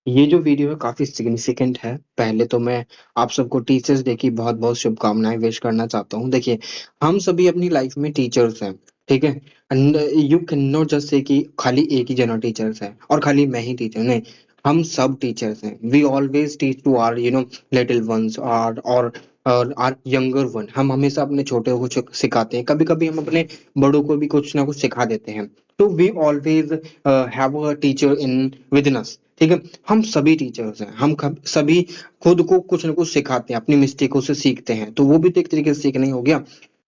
ये जो वीडियो है काफी सिग्निफिकेंट है। पहले तो मैं आप सबको टीचर्स डे की बहुत बहुत शुभकामनाएं विश करना चाहता हूँ। देखिए, हम सभी अपनी लाइफ में टीचर्स हैं, ठीक है। And you can not just say कि खाली एक ही जना टीचर्स है और खाली मैं ही टीचर नहीं। हम सब टीचर्स हैं। We always teach to our little ones और आर यंगर वन। हम हमेशा अपने छोटे को कुछ सिखाते हैं, कभी कभी हम अपने बड़ों को भी कुछ ना कुछ सिखा देते हैं। तो we always have a teacher in within us, ठीक है। हम सभी टीचर्स हैं, सभी खुद को कुछ ना कुछ सिखाते हैं, अपनी मिस्टेकों से सीखते हैं, तो वो भी तो एक तरीके से सीखना ही हो गया।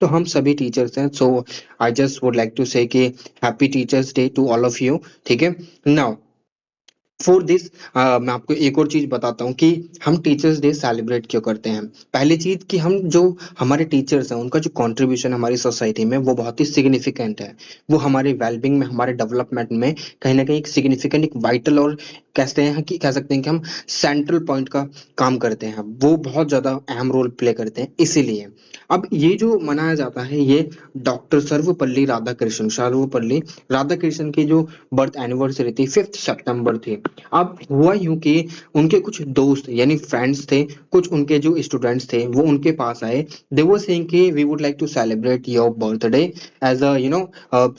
तो हम सभी टीचर्स हैं। So I just would like to say कि happy teachers day to all of you, ठीक है। नाउ फॉर दिस मैं आपको एक और चीज बताता हूँ कि हम टीचर्स डे सेलिब्रेट क्यों करते हैं। पहली चीज कि हम जो हमारे टीचर्स हैं उनका जो कंट्रीब्यूशन हमारी सोसाइटी में वो बहुत ही सिग्निफिकेंट है। वो हमारे वेलबींग में, हमारे डेवलपमेंट में कहीं ना कहीं एक सिग्निफिकेंट, एक वाइटल और कहते हैं कि कह सकते हैं कि हम सेंट्रल पॉइंट का काम करते हैं। वो बहुत ज्यादा अहम रोल प्ले करते हैं। इसीलिए अब ये जो मनाया जाता है, ये डॉक्टर सर्वपल्ली राधाकृष्णन की जो बर्थ एनिवर्सरी थी, 5 सितंबर थी। अब हुआ यूं कि उनके कुछ दोस्त यानी फ्रेंड्स थे, कुछ उनके जो स्टूडेंट्स थे वो उनके पास आए। दे वर सेइंग कि we would like to celebrate your birthday as a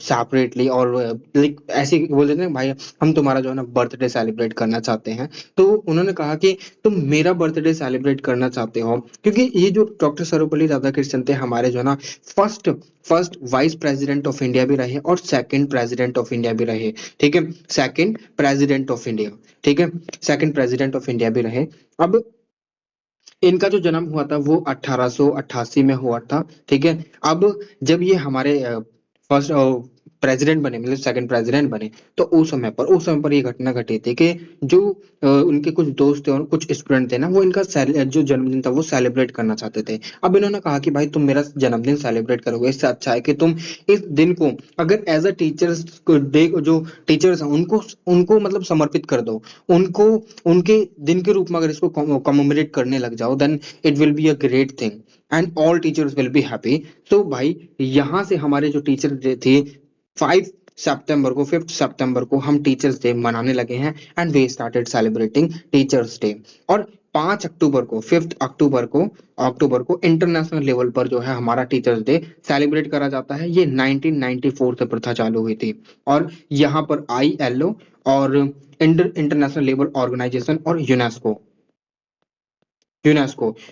separately, और लाइक ऐसे ही बोल देते हैं भाई, हम तुम्हारा जो है ना बर्थडे सेलिब्रेट करना चाहते हैं। तो उन्होंने कहा कि तुम मेरा बर्थडे सेलिब्रेट करना चाहते हो, क्योंकि ये जो डॉक्टर सर्वपल्ली राधाकृष्णन थे हमारे जो है ना first first vice president of India भी रहे और सेकंड प्रेसिडेंट ऑफ इंडिया भी रहे, ठीक है। सेकंड प्रेसिडेंट ऑफ इंडिया, ठीक है। सेकंड प्रेसिडेंट ऑफ इंडिया भी रहे। अब इनका जो जन्म हुआ था वो 1888 में हुआ था, ठीक है। अब जब ये हमारे फर्स्ट प्रेसिडेंट बने, मतलब सेकंड प्रेसिडेंट बने, तो उस समय पर ये घटना घटी थी कि जो उनके कुछ दोस्त थे और कुछ स्टूडेंट थे ना, वो इनका जो जन्मदिन था वो सेलिब्रेट करना चाहते थे। अब इन्होंने कहा कि भाई तुम मेरा जन्मदिन सेलिब्रेट करोगे, इससे अच्छा है कि तुम इस दिन को अगर एज अ टीचर्स डे, जो टीचर्स हैं उनको उनको मतलब समर्पित कर दो, उनको उनके दिन के रूप में अगर इसको कमेमोरेट करने लग जाओ, then it will be a great thing and all teachers will be happy. तो भाई यहाँ से हमारे जो टीचर डे थी, 5 सितंबर को हम टीचर्स डे मनाने लगे हैं and we started celebrating teachers day. और 5 अक्टूबर को, 5 अक्टूबर को इंटरनेशनल लेवल पर जो है हमारा टीचर्स डे सेलिब्रेट करा जाता है। ये 1994 से प्रथा चालू हुई थी। और यहाँ पर ILO और इंटरनेशनल लेवल ऑर्गेनाइजेशन और UNESCO,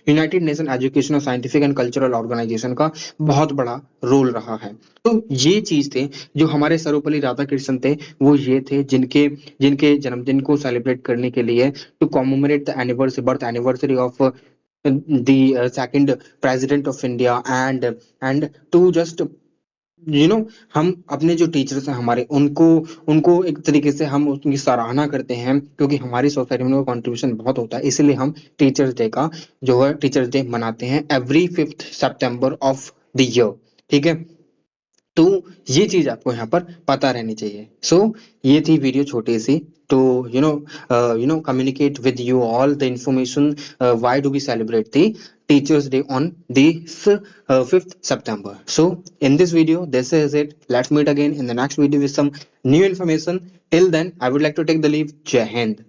United Nation Educational Scientific and Cultural Organisation का बहुत बड़ा रोल रहा है। तो ये चीज थे जो हमारे सर्वपल्ली राधाकृष्णन थे, वो ये थे जिनके जिनके जन्मदिन को सेलिब्रेट करने के लिए, to commemorate the anniversary, birth anniversary of the second president of India, and to just हम अपने जो टीचर्स हैं हमारे, उनको उनको एक तरीके से हम उनकी सराहना करते हैं, क्योंकि हमारी सोसाइटी में उनका कंट्रीब्यूशन बहुत होता है। इसलिए हम टीचर्स डे का जो है टीचर्स डे मनाते हैं every 5 September of the year, ठीक है। तो ये चीज आपको यहाँ पर पता रहनी चाहिए। ये थी वीडियो छोटी सी, to communicate with you all the information, why do we celebrate the teachers day on this 5th September. So in this video this is it. Let's meet again in the next video with some new information. Till then I would like to take the leave. Jai Hind.